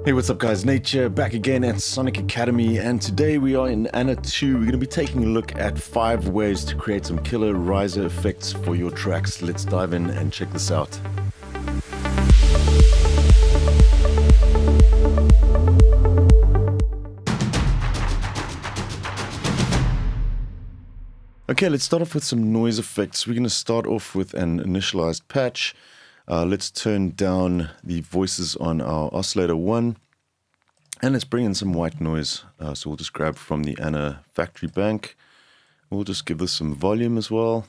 Hey, what's up guys? Nate here, back again at Sonic Academy, and today we are in Anna 2. We're going to be taking a look at 5 ways to create some killer riser effects for your tracks. Let's dive in and check this out. Okay, let's start off with some noise effects. We're going to start off with an initialized patch. Let's turn down the voices on our oscillator 1. And let's bring in some white noise. So we'll just grab from the Anna factory bank. We'll just give this some volume as well.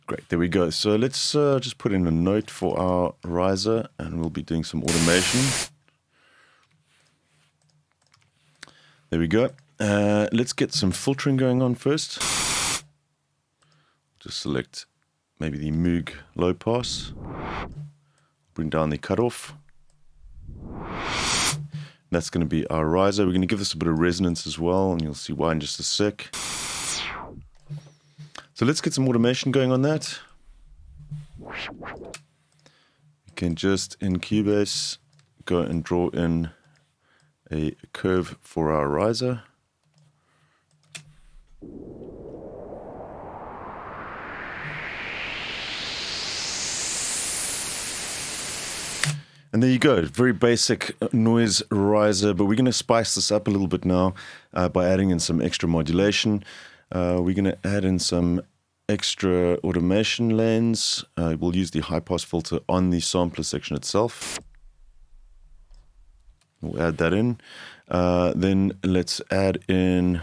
Great, there we go. So let's just put in a note for our riser, and we'll be doing some automation. There we go. Let's get some filtering going on first. Just select maybe the Moog low pass. Bring down the cutoff. That's going to be our riser. We're going to give this a bit of resonance as well, and you'll see why in just a sec. So let's get some automation going on that. We can just in Cubase go and draw in a curve for our riser. And there you go, very basic noise riser, but we're going to spice this up a little bit now by adding in some extra modulation. We're going to add in some extra automation lanes. We'll use the high pass filter on the sampler section itself. We'll add that in. Then let's add in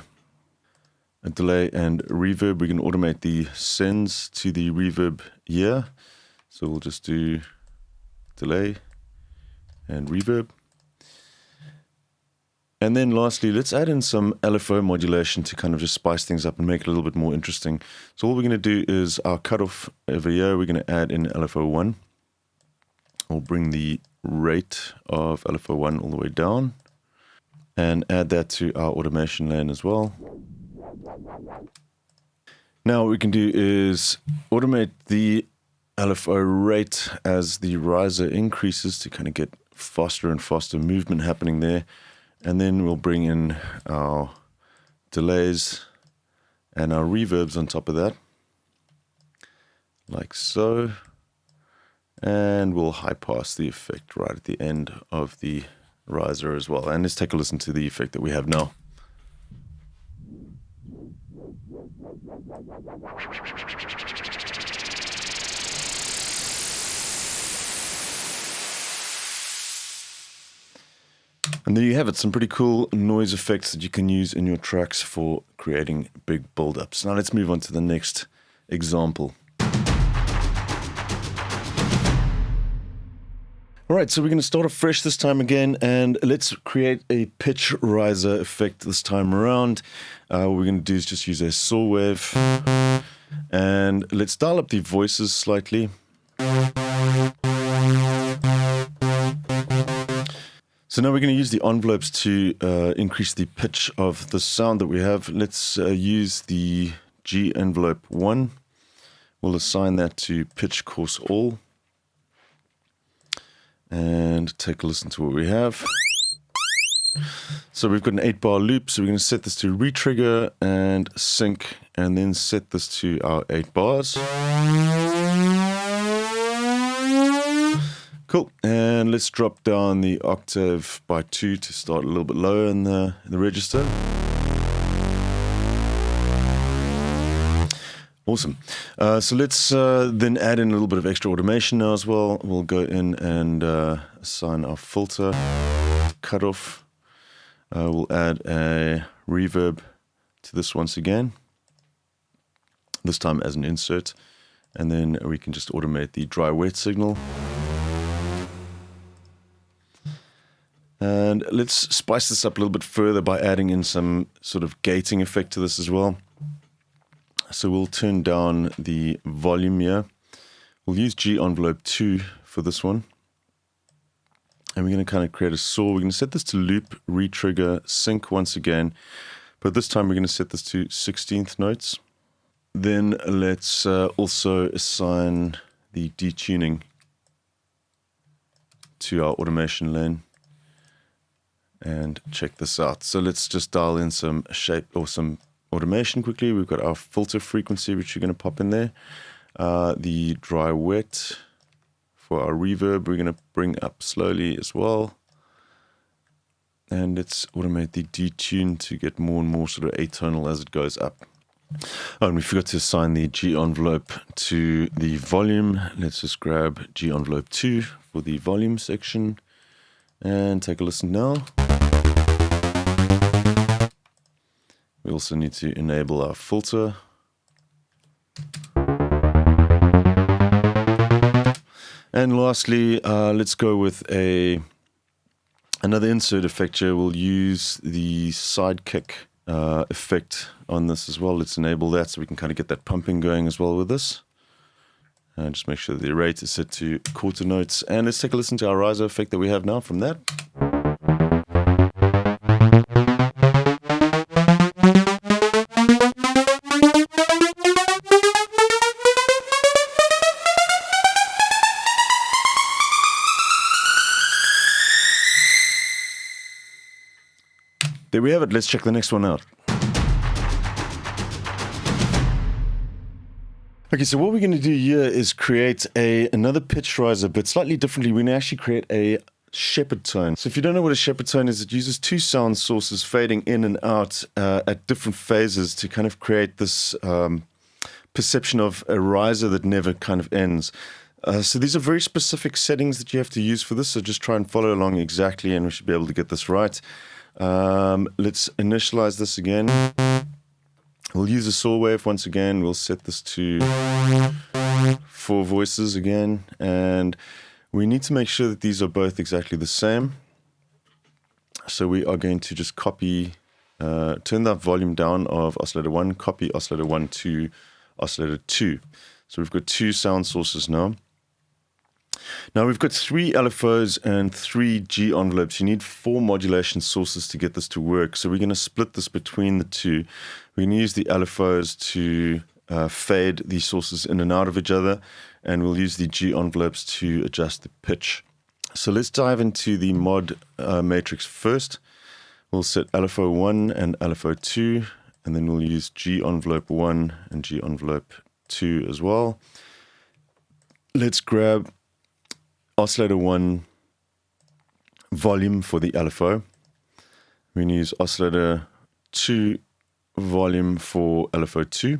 a delay and reverb. We can automate the sends to the reverb here. So we'll just do delay and reverb. And then lastly, let's add in some LFO modulation to kind of just spice things up and make it a little bit more interesting. So all we're going to do is our cutoff over here, we're going to add in LFO1. We'll bring the rate of LFO1 all the way down and add that to our automation lane as well. Now what we can do is automate the LFO rate as the riser increases to kind of get faster and faster movement happening there. And then we'll bring in our delays and our reverbs on top of that, like so. And we'll high pass the effect right at the end of the riser as well. And let's take a listen to the effect that we have now. And there you have it, some pretty cool noise effects that you can use in your tracks for creating big build-ups. Now let's move on to the next example. Alright, so we're going to start off fresh this time again, and let's create a pitch riser effect this time around. What we're going to do is just use a saw wave, and let's dial up the voices slightly. So now we're going to use the envelopes to increase the pitch of the sound that we have. Let's use the G envelope 1. We'll assign that to pitch coarse all. And take a listen to what we have. So we've got an 8-bar loop, so we're going to set this to retrigger and sync, and then set this to our 8 bars. Cool, and let's drop down the octave by 2 to start a little bit lower in the register. Awesome. So let's then add in a little bit of extra automation now as well. We'll go in and assign our filter cutoff. We'll add a reverb to this once again, this time as an insert. And then we can just automate the dry wet signal. And let's spice this up a little bit further by adding in some sort of gating effect to this as well. So we'll turn down the volume here. We'll use G envelope 2 for this one. And we're going to kind of create a saw. We're going to set this to loop, retrigger, sync once again. But this time we're going to set this to 16th notes. Then let's also assign the detuning to our automation lane and check this out. So let's just dial in some shape or some automation quickly. We've got our filter frequency, which you're going to pop in there. The dry wet for our reverb, we're going to bring up slowly as well. And let's automate the detune to get more and more sort of atonal as it goes up. Oh, and we forgot to assign the G envelope to the volume. Let's just grab G envelope 2 for the volume section and take a listen now. We also need to enable our filter. And lastly, let's go with another insert effect here. We'll use the sidekick effect on this as well. Let's enable that so we can kind of get that pumping going as well with this. And just make sure that the rate is set to quarter notes. And let's take a listen to our riser effect that we have now from that. There we have it. Let's check the next one out. Okay, so what we're going to do here is create another pitch riser, but slightly differently. We're going to actually create a shepherd tone. So if you don't know what a shepherd tone is, it uses two sound sources fading in and out at different phases to kind of create this perception of a riser that never kind of ends. So these are very specific settings that you have to use for this, so just try and follow along exactly and we should be able to get this right. Let's initialize this again. We'll use a saw wave once again. We'll set this to 4 voices again. And we need to make sure that these are both exactly the same. So we are going to just copy, turn that volume down of oscillator 1, copy oscillator 1 to oscillator 2. So we've got 2 sound sources now. Now we've got 3 LFOs and 3 G envelopes. You need 4 modulation sources to get this to work. So we're going to split this between the 2. We're going to use the LFOs to fade these sources in and out of each other. And we'll use the G envelopes to adjust the pitch. So let's dive into the mod matrix first. We'll set LFO 1 and LFO 2. And then we'll use G envelope 1 and G envelope 2 as well. Let's grab oscillator 1 volume for the LFO. We're going to use oscillator 2 volume for LFO 2.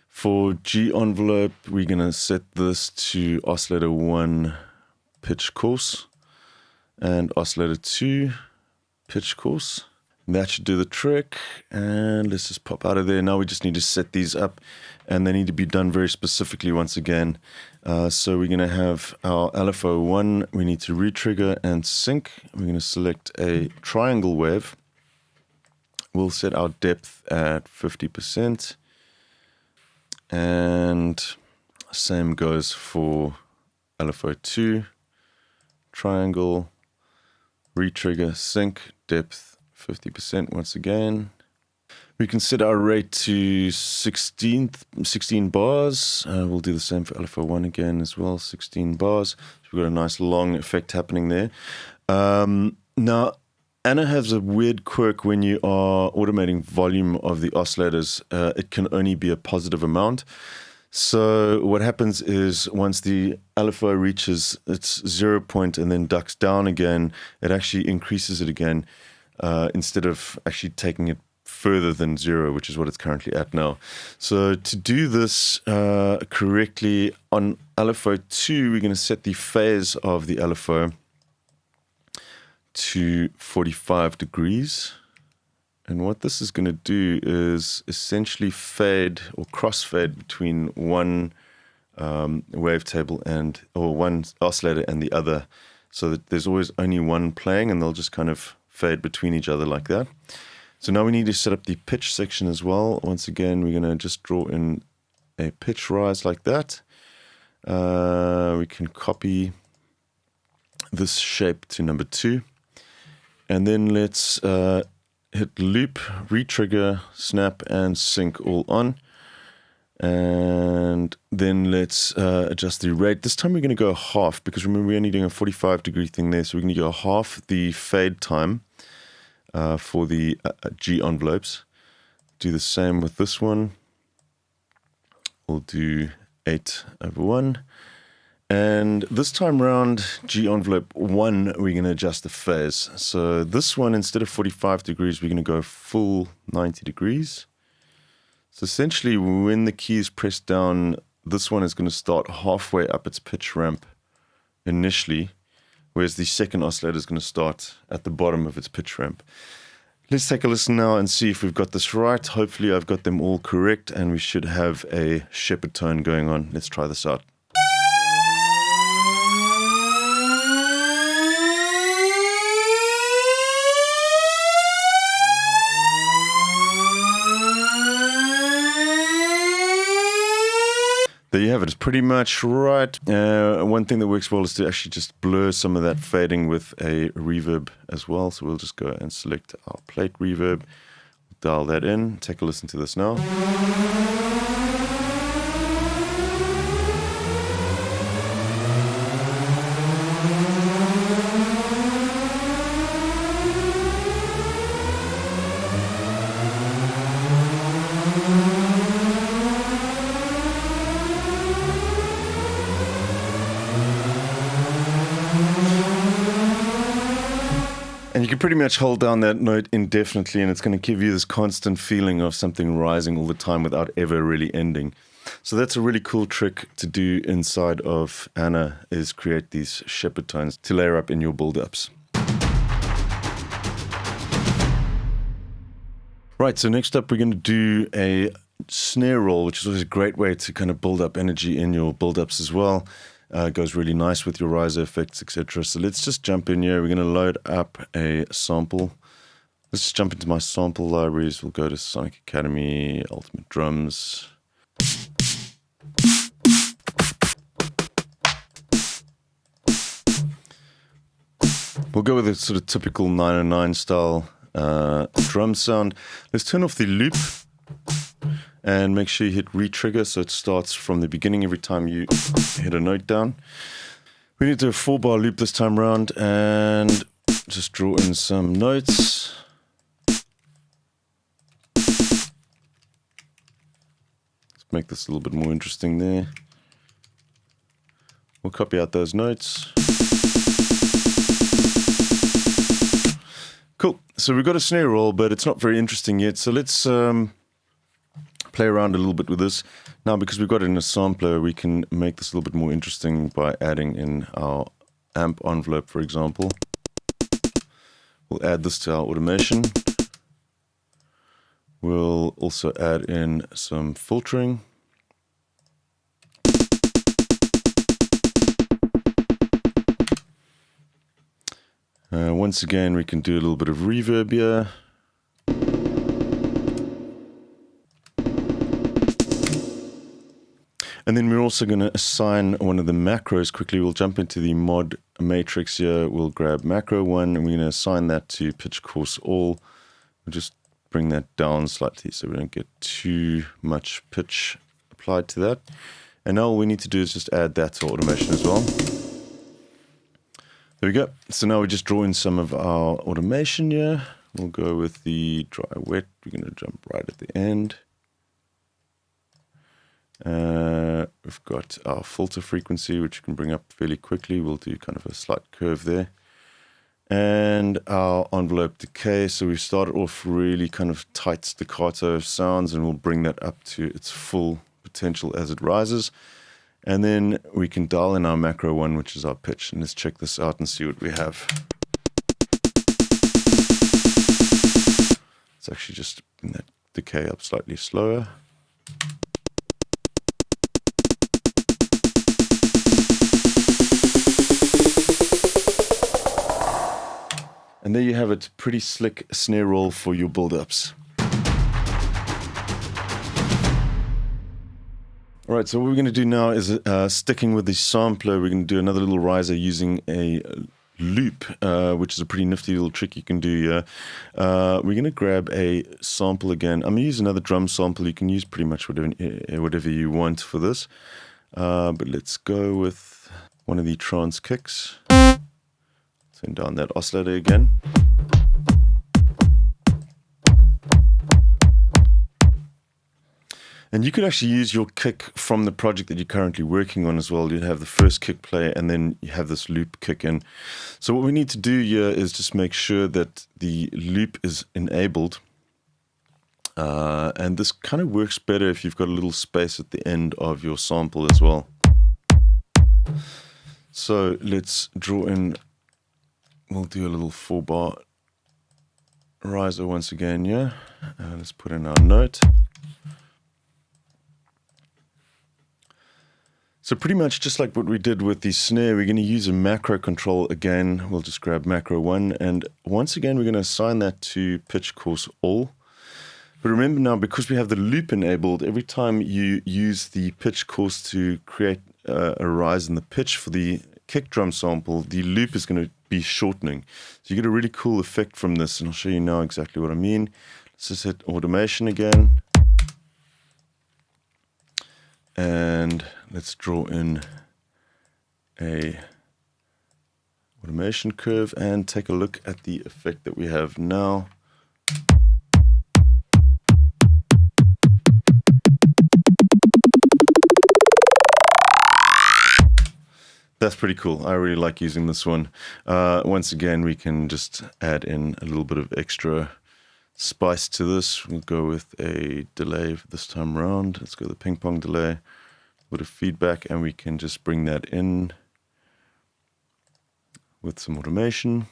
For G envelope, we're going to set this to oscillator 1 pitch coarse and oscillator 2 pitch coarse. And that should do the trick. And let's just pop out of there. Now we just need to set these up and they need to be done very specifically once again. So we're going to have our LFO 1. We need to retrigger and sync. We're going to select a triangle wave. We'll set our depth at 50%. And same goes for LFO 2. Triangle, retrigger, sync, depth 50% once again. We can set our rate to 16 bars. We'll do the same for LFO 1 again as well, 16 bars. So we've got a nice long effect happening there. Now, Anna has a weird quirk when you are automating volume of the oscillators. It can only be a positive amount. So what happens is once the LFO reaches its 0 point and then ducks down again, it actually increases it again instead of actually taking it further than 0, which is what it's currently at now. So to do this correctly, on LFO 2, we're going to set the phase of the LFO to 45 degrees. And what this is going to do is essentially fade or crossfade between one wavetable or one oscillator and the other, so that there's always only one playing and they'll just kind of fade between each other like that. So now we need to set up the pitch section as well. Once again, we're going to just draw in a pitch rise like that. We can copy this shape to number 2. And then let's hit loop, retrigger, snap, and sync all on. And then let's adjust the rate. This time we're going to go half, because remember we're only doing a 45-degree thing there. So we're going to go half the fade time for the G envelopes. Do the same with this one. We'll do 8/1. And this time around, G envelope 1, we're going to adjust the phase. So this one, instead of 45 degrees, we're going to go full 90 degrees. So essentially, when the key is pressed down, this one is going to start halfway up its pitch ramp initially, whereas the second oscillator is going to start at the bottom of its pitch ramp. Let's take a listen now and see if we've got this right. Hopefully I've got them all correct, and we should have a shepherd tone going on. Let's try this out. There you have it. It's pretty much right. One thing that works well is to actually just blur some of that fading with a reverb as well. So we'll just go and select our plate reverb, dial that in, take a listen to this now. And you can pretty much hold down that note indefinitely, and it's going to give you this constant feeling of something rising all the time without ever really ending. So that's a really cool trick to do inside of Anna, is create these shepherd tones to layer up in your build-ups. Right, so next up we're going to do a snare roll, which is always a great way to kind of build up energy in your build-ups as well. Goes really nice with your riser effects, etc. So let's just jump in here. We're going to load up a sample. Let's just jump into my sample libraries. We'll go to Sonic Academy, Ultimate Drums. We'll go with a sort of typical 909 style drum sound. Let's turn off the loop and make sure you hit re-trigger so it starts from the beginning every time you hit a note down. We need to do a 4-bar loop this time around and just draw in some notes. Let's make this a little bit more interesting there. We'll copy out those notes. Cool. So we've got a snare roll, but it's not very interesting yet. So let's play around a little bit with this. Now, because we've got it in a sampler, we can make this a little bit more interesting by adding in our amp envelope, for example. We'll add this to our automation. We'll also add in some filtering. Once again, we can do a little bit of reverb here. And then we're also going to assign one of the macros quickly. We'll jump into the mod matrix here. We'll grab macro 1 and we're going to assign that to pitch coarse all. We'll just bring that down slightly so we don't get too much pitch applied to that. And now all we need to do is just add that to automation as well. There we go. So now we just draw in some of our automation here. We'll go with the dry wet. We're going to jump right at the end. We've got our filter frequency, which you can bring up fairly quickly. We'll do kind of a slight curve there. And our envelope decay. So we've started off really kind of tight staccato sounds, and we'll bring that up to its full potential as it rises. And then we can dial in our macro 1, which is our pitch. And let's check this out and see what we have. Let's actually just bring that decay up slightly slower. And there you have it, pretty slick snare roll for your build-ups. All right, so what we're going to do now is sticking with the sampler, we're going to do another little riser using a loop, which is a pretty nifty little trick you can do here. We're going to grab a sample again. I'm going to use another drum sample. You can use pretty much whatever you want for this. But let's go with one of the trance kicks. Turn down that oscillator again. And you could actually use your kick from the project that you're currently working on as well. You'd have the first kick play and then you have this loop kick in. So what we need to do here is just make sure that the loop is enabled. And this kind of works better if you've got a little space at the end of your sample as well. So let's draw in, we'll do a little 4-bar riser once again, yeah. Let's put in our note. So pretty much just like what we did with the snare, we're going to use a macro control again. We'll just grab macro 1, and once again we're going to assign that to pitch course all. But remember now, because we have the loop enabled, every time you use the pitch course to create a rise in the pitch for the kick drum sample, the loop is going to be shortening. So you get a really cool effect from this, and I'll show you now exactly what I mean. Let's just hit automation again. And let's draw in a automation curve and take a look at the effect that we have now. That's pretty cool. I really like using this one. Once again, we can just add in a little bit of extra spice to this. We'll go with a delay this time around. Let's go with the ping pong delay, a bit of feedback, and we can just bring that in with some automation.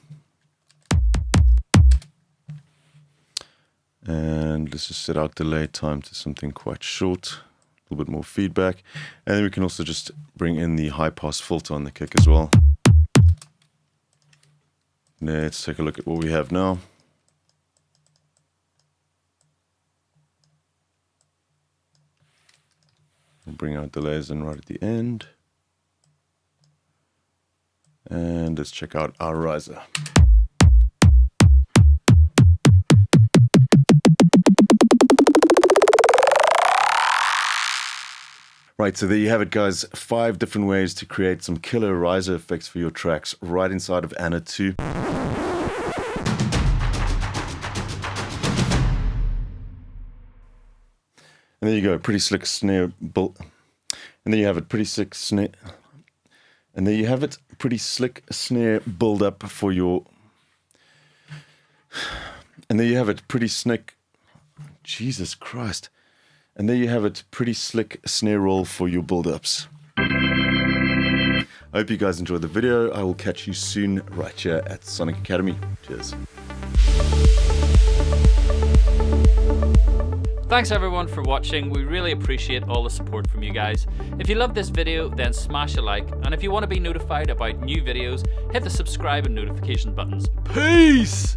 And let's just set our delay time to something quite short, a little bit more feedback. And then we can also just bring in the high pass filter on the kick as well. Let's take a look at what we have now. We'll bring our delays in right at the end. And let's check out our riser. Right, so there you have it, guys. 5 different ways to create some killer riser effects for your tracks right inside of Anna 2. And there you go, pretty slick snare build. And there you have it, pretty slick snare. And there you have it, pretty slick snare build up for your. And there you have it, pretty slick. Jesus Christ. And there you have it, pretty slick snare roll for your build-ups. I hope you guys enjoyed the video. I will catch you soon right here at Sonic Academy. Cheers. Thanks everyone for watching. We really appreciate all the support from you guys. If you love this video, then smash a like. And if you want to be notified about new videos, hit the subscribe and notification buttons. Peace!